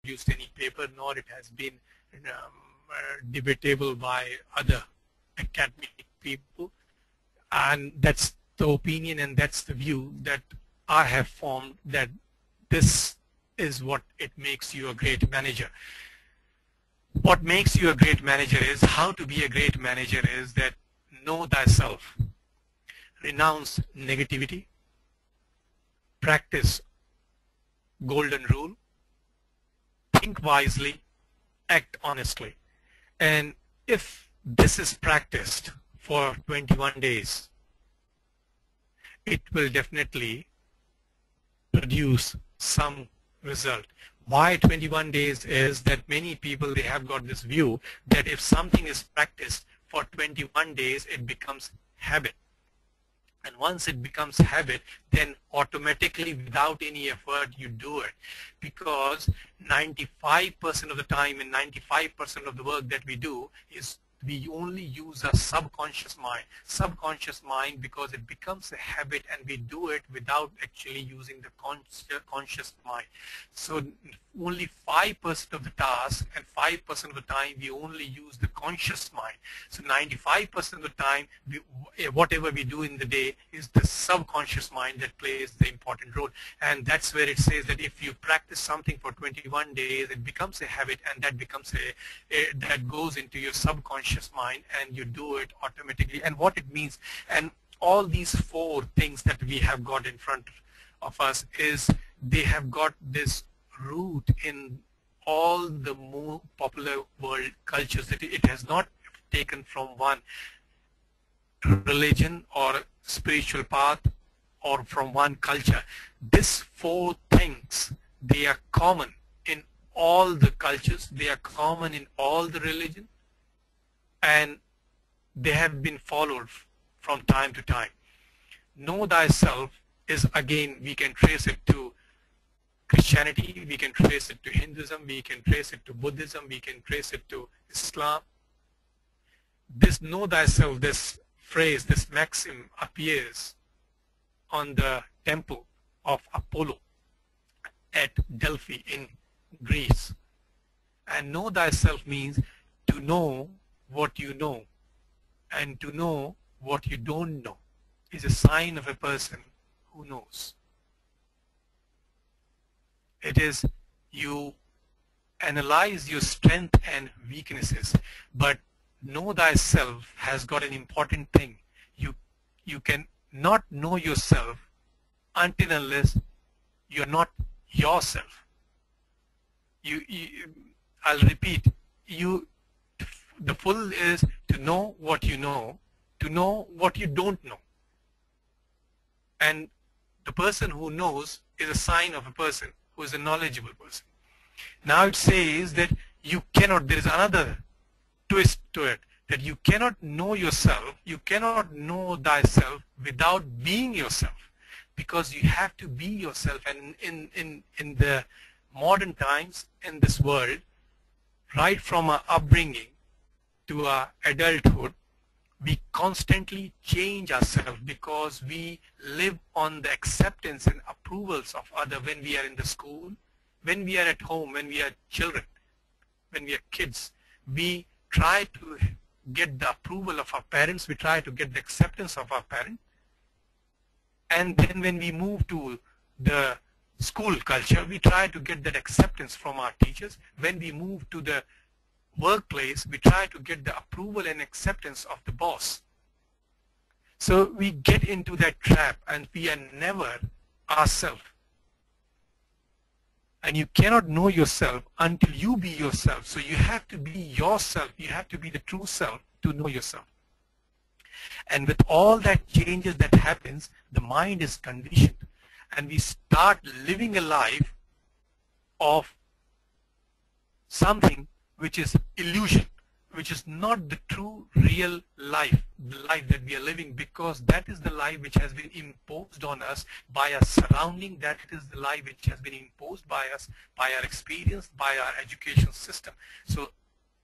produced any paper, nor it has been debatable by other academic people. And that's the opinion and that's the view that I have formed, that this is what it makes you a great manager. What makes you a great manager is, how to be a great manager is that know thyself, renounce negativity, practice golden rule, think wisely, act honestly. And if this is practiced for 21 days, it will definitely produce some result. Why 21 days is that many people, they have got this view that if something is practiced for 21 days, it becomes habit. And once it becomes habit, then automatically, without any effort, you do it. Because 95% of the time and 95% of the work that we do is we only use our subconscious mind. Subconscious mind, because it becomes a habit and we do it without actually using the conscious mind. So only 5% of the task and 5% of the time we only use the conscious mind. So 95% of the time, whatever we do in the day is the subconscious mind that plays the important role. And that's where it says that if you practice something for 21 days, it becomes a habit, and that becomes that goes into your subconscious mind, and you do it automatically. And what it means, and all these four things that we have got in front of us, is they have got this root in all the more popular world cultures. That it has not taken from one religion or spiritual path or from one culture. These four things, they are common in all the cultures, they are common in all the religion, and they have been followed from time to time. Know thyself is, again, we can trace it to Christianity, we can trace it to Hinduism, we can trace it to Buddhism, we can trace it to Islam. This know thyself, this phrase, this maxim appears on the temple of Apollo at Delphi in Greece. And know thyself means to know what you know, and to know what you don't know is a sign of a person who knows. It is you analyze your strength and weaknesses, but know thyself has got an important thing. You can not know yourself until unless you're not yourself. I'll repeat, the full is to know what you know, to know what you don't know. And the person who knows is a sign of a person who is a knowledgeable person. Now it says that you cannot, there is another twist to it, that you cannot know yourself, you cannot know thyself without being yourself, because you have to be yourself. And in the modern times, in this world, right from our upbringing to our adulthood, we constantly change ourselves because we live on the acceptance and approvals of others. When we are in the school, when we are at home, when we are children, when we are kids, we try to get the approval of our parents, we try to get the acceptance of our parents. And then when we move to the school culture, we try to get that acceptance from our teachers. When we move to the workplace, we try to get the approval and acceptance of the boss. So we get into that trap, and we are never ourselves. And you cannot know yourself until you be yourself. So you have to be yourself. You have to be the true self to know yourself. And with all that changes that happens, the mind is conditioned. And we start living a life of something which is illusion, which is not the true real life, the life that we are living, because that is the life which has been imposed on us by our surrounding, that is the life which has been imposed by us, by our experience, by our education system. So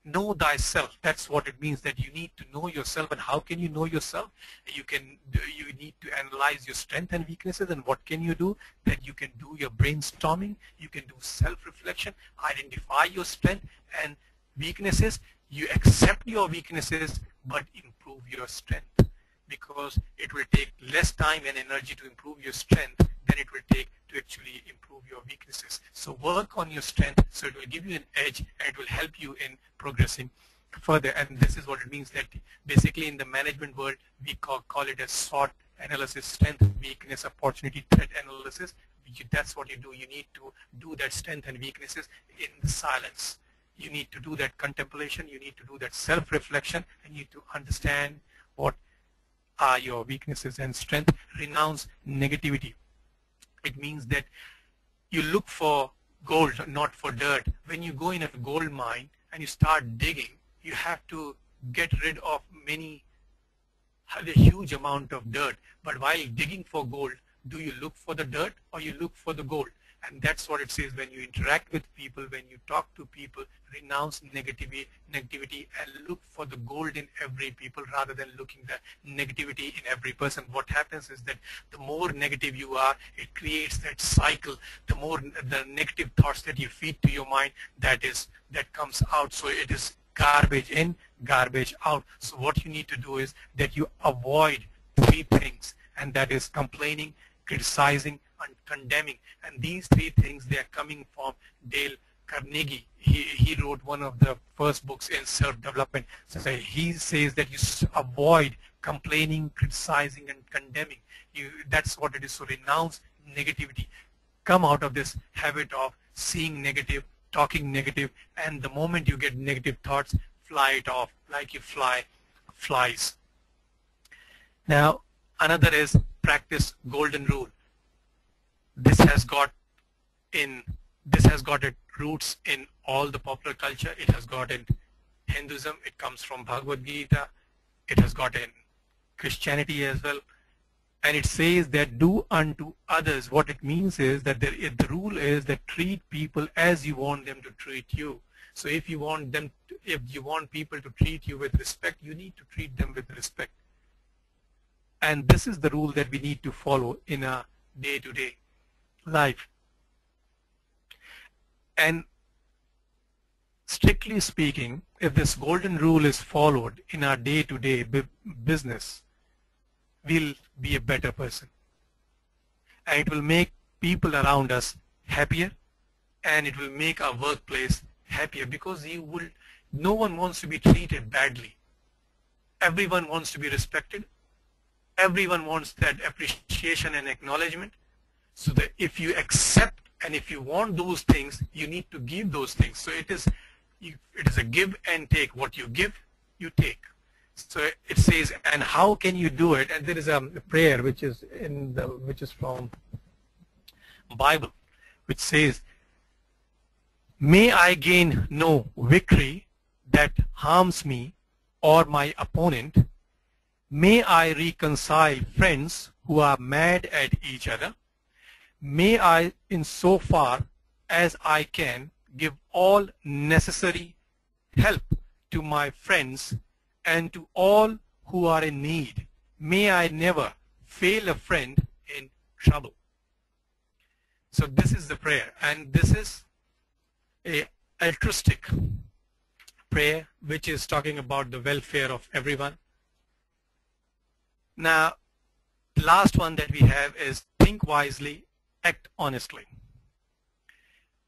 Know thyself. That's what it means, that you need to know yourself. And how can you know yourself? You need to analyze your strengths and weaknesses. And what can you do? That you can do your brainstorming, you can do self-reflection, identify your strength and weaknesses. You accept your weaknesses but improve your strength, because it will take less time and energy to improve your strength than it will take to actually improve your weaknesses. So work on your strength, so it will give you an edge and it will help you in progressing further. And this is what it means, that basically in the management world we call it a SWOT analysis: strength, weakness, opportunity, threat analysis. That's what you do. You need to do that strength and weaknesses in the silence. You need to do that contemplation, you need to do that self-reflection, and you need to understand what are your weaknesses and strength. Renounce negativity. It means that you look for gold, not for dirt. When you go in a gold mine and you start digging, you have to get rid of a huge amount of dirt. But while digging for gold, do you look for the dirt or you look for the gold? And that's what it says. When you interact with people, when you talk to people, renounce negativity and look for the gold in every people rather than looking the negativity in every person. What happens is that the more negative you are, it creates that cycle. The more the negative thoughts that you feed to your mind, that comes out. So it is garbage in, garbage out. So what you need to do is that you avoid 3 things, and that is complaining, criticizing, and condemning. And these 3 things, they are coming from Dale Carnegie. He wrote one of the first books in self-development. So he says that you avoid complaining, criticizing, and condemning. That's what it is. So renounce negativity. Come out of this habit of seeing negative, talking negative, and the moment you get negative thoughts, fly it off like you fly flies. Now, another is practice golden rule. This has got its roots in all the popular culture. It has got in Hinduism. It comes from Bhagavad Gita. It has got in Christianity as well. And it says that do unto others. What it means is that the rule is that treat people as you want them to treat you. So if you want people to treat you with respect, you need to treat them with respect. And this is the rule that we need to follow in a day-to-day life. And strictly speaking, if this golden rule is followed in our day-to-day business, we'll be a better person. And it will make people around us happier, and it will make our workplace happier, because no one wants to be treated badly. Everyone wants to be respected. Everyone wants that appreciation and acknowledgement. So that if you accept and if you want those things, you need to give those things. So it is a give and take. What you give, you take. So it says, and how can you do it? And there is a prayer which is from Bible, which says, may I gain no victory that harms me or my opponent. May I reconcile friends who are mad at each other. May I, in so far as I can, give all necessary help to my friends and to all who are in need. May I never fail a friend in trouble. So this is the prayer, and this is a altruistic prayer which is talking about the welfare of everyone. Now, the last one that we have is think wisely, act honestly.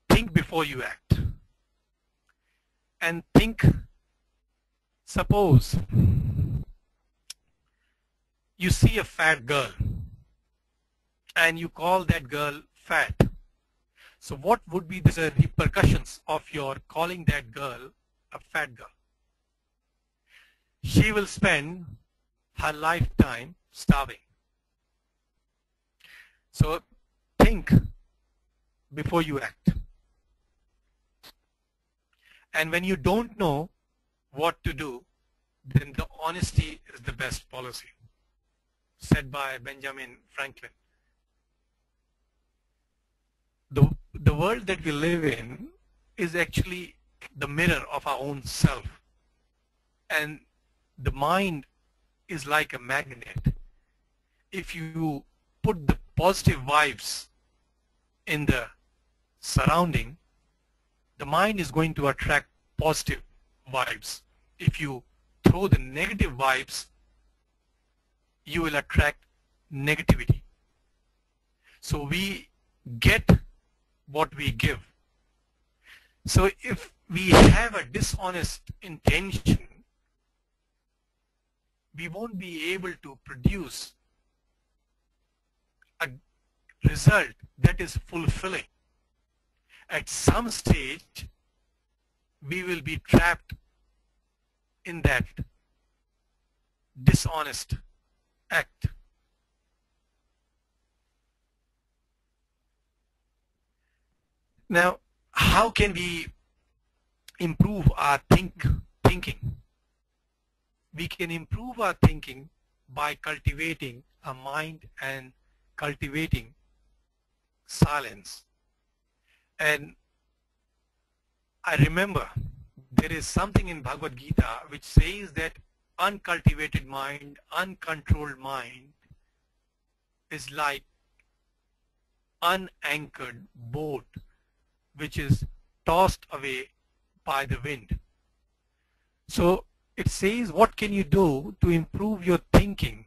Think before you act. And think, suppose you see a fat girl and you call that girl fat. So what would be the repercussions of your calling that girl a fat girl? She will spend her lifetime starving. So think before you act. And when you don't know what to do, then the honesty is the best policy, said by Benjamin Franklin. The world that we live in is actually the mirror of our own self. And the mind is like a magnet. If you put the positive vibes in the surrounding, the mind is going to attract positive vibes. If you throw the negative vibes, you will attract negativity. So we get what we give. So if we have a dishonest intention, we won't be able to produce a result that is fulfilling. At some stage, we will be trapped in that dishonest act. Now, how can we improve our thinking? We can improve our thinking by cultivating a mind and cultivating silence. And I remember there is something in Bhagavad Gita which says that uncultivated mind, uncontrolled mind is like unanchored boat which is tossed away by the wind. So it says, what can you do to improve your thinking?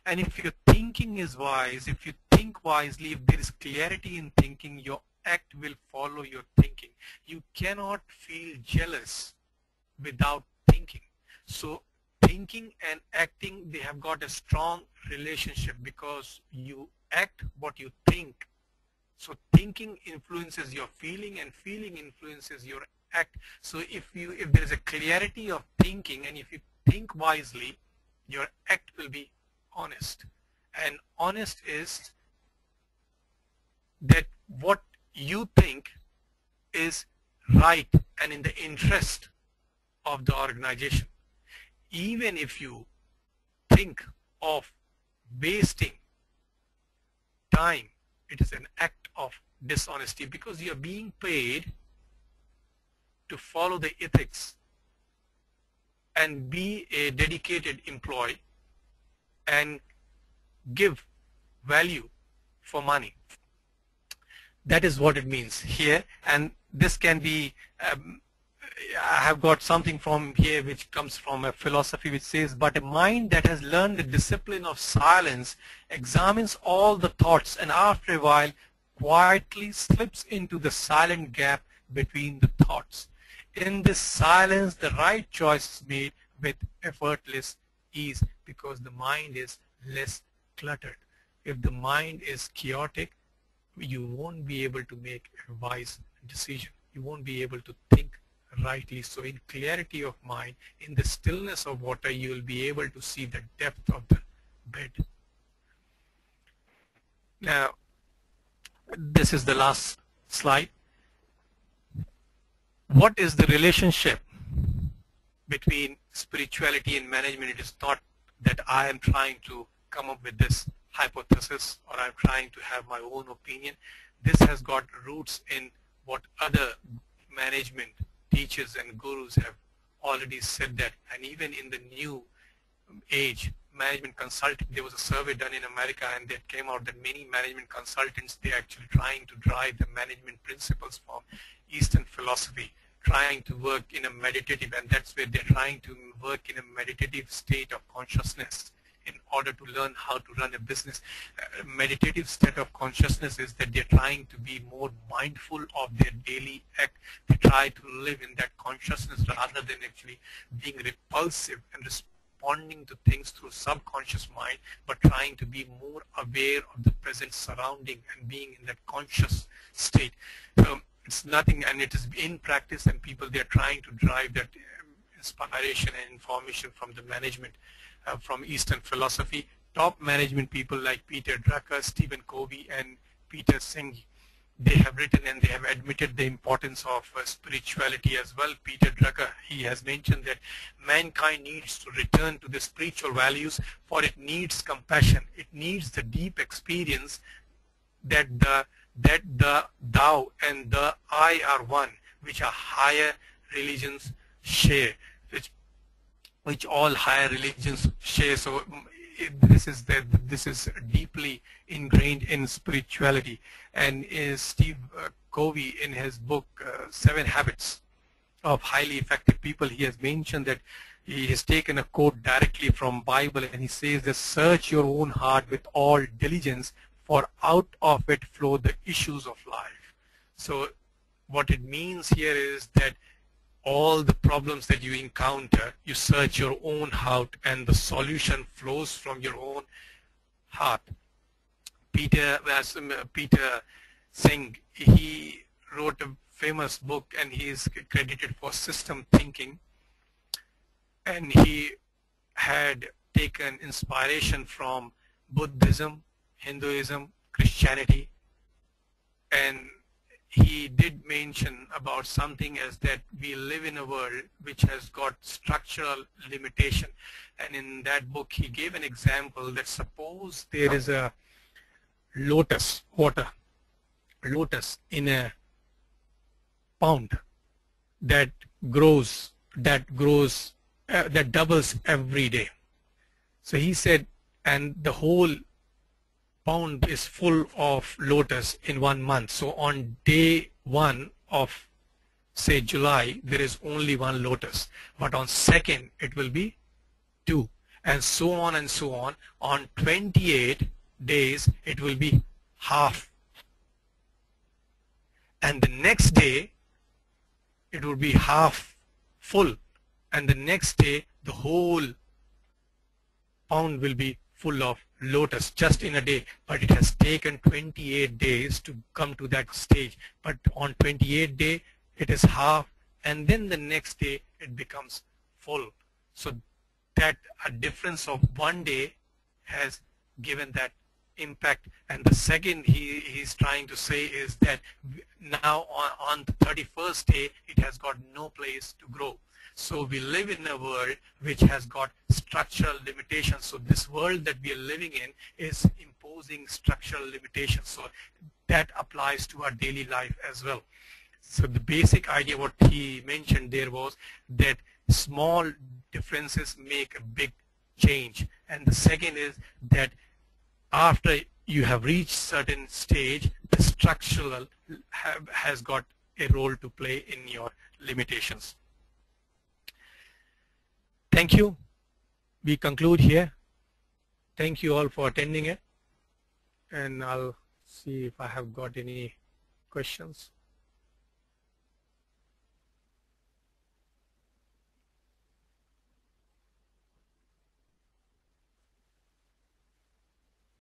And if your thinking is wise, if you think wisely, if there is clarity in thinking, your act will follow your thinking. You cannot feel jealous without thinking. So thinking and acting, they have got a strong relationship because you act what you think. So thinking influences your feeling and feeling influences your act. So if there is a clarity of thinking and if you think wisely, your act will be honest. And honest is that what you think is right and in the interest of the organization. Even if you think of wasting time, it is an act of dishonesty because you are being paid to follow the ethics and be a dedicated employee and give value for money. That is what it means here. And this can be, I have got something from here which comes from a philosophy which says, but a mind that has learned the discipline of silence examines all the thoughts and after a while quietly slips into the silent gap between the thoughts. In this silence, the right choice is made with effortless ease because the mind is less cluttered. If the mind is chaotic, you won't be able to make a wise decision. You won't be able to think rightly. So in clarity of mind, in the stillness of water, you will be able to see the depth of the bed. Now, this is the last slide. What is the relationship between spirituality and management? It is not that I am trying to come up with this hypothesis or I'm trying to have my own opinion. This has got roots in what other management teachers and gurus have already said that, and even in the new age management consulting, there was a survey done in America and that came out that many management consultants, they're actually trying to drive the management principles from Eastern philosophy, trying to work in a meditative, and that's where they're trying to work in a meditative state of consciousness in order to learn how to run a business. Meditative state of consciousness is that they're trying to be more mindful of their daily act. They try to live in that consciousness rather than actually being repulsive and responding to things through subconscious mind, but trying to be more aware of the present surrounding and being in that conscious state. So it's nothing, and it is in practice, and people, they're trying to drive that inspiration and information from the management, from Eastern philosophy. Top management people like Peter Drucker, Stephen Covey, and Peter Singh, they have written and they have admitted the importance of spirituality as well. Peter Drucker, he has mentioned that mankind needs to return to the spiritual values, for it needs compassion. It needs the deep experience that the thou and the I are one, which are higher religions share, which which all higher religions share. So this is deeply ingrained in spirituality. And Steve Covey, in his book 7 Habits of Highly Effective People, he has mentioned that he has taken a quote directly from Bible, and he says that search your own heart with all diligence, for out of it flow the issues of life. So what it means here is that all the problems that you encounter, you search your own heart, and the solution flows from your own heart. Peter Singh, he wrote a famous book, and he is credited for system thinking, and he had taken inspiration from Buddhism, Hinduism, Christianity, and he did mention about something as that we live in a world which has got structural limitation. And in that book he gave an example that suppose there is a lotus in a pond that doubles every day. So he said, and the whole pond is full of lotus in 1 month. So on day 1 of, say, July, there is only 1 lotus, but on 2nd it will be 2, and so on and so on. On 28 days it will be half, and the next day it will be half full, and the next day the whole pond will be full of lotus just in a day. But it has taken 28 days to come to that stage. But on 28th day it is half, and then the next day it becomes full. So that a difference of 1 day has given that impact. And the second he's trying to say is that now on the 31st day it has got no place to grow. So we live in a world which has got structural limitations. So this world that we are living in is imposing structural limitations. So that applies to our daily life as well. So the basic idea what he mentioned there was that small differences make a big change. And the second is that after you have reached certain stage, the structural has got a role to play in your limitations. Thank you. We conclude here. Thank you all for attending it, and I'll see if I have got any questions.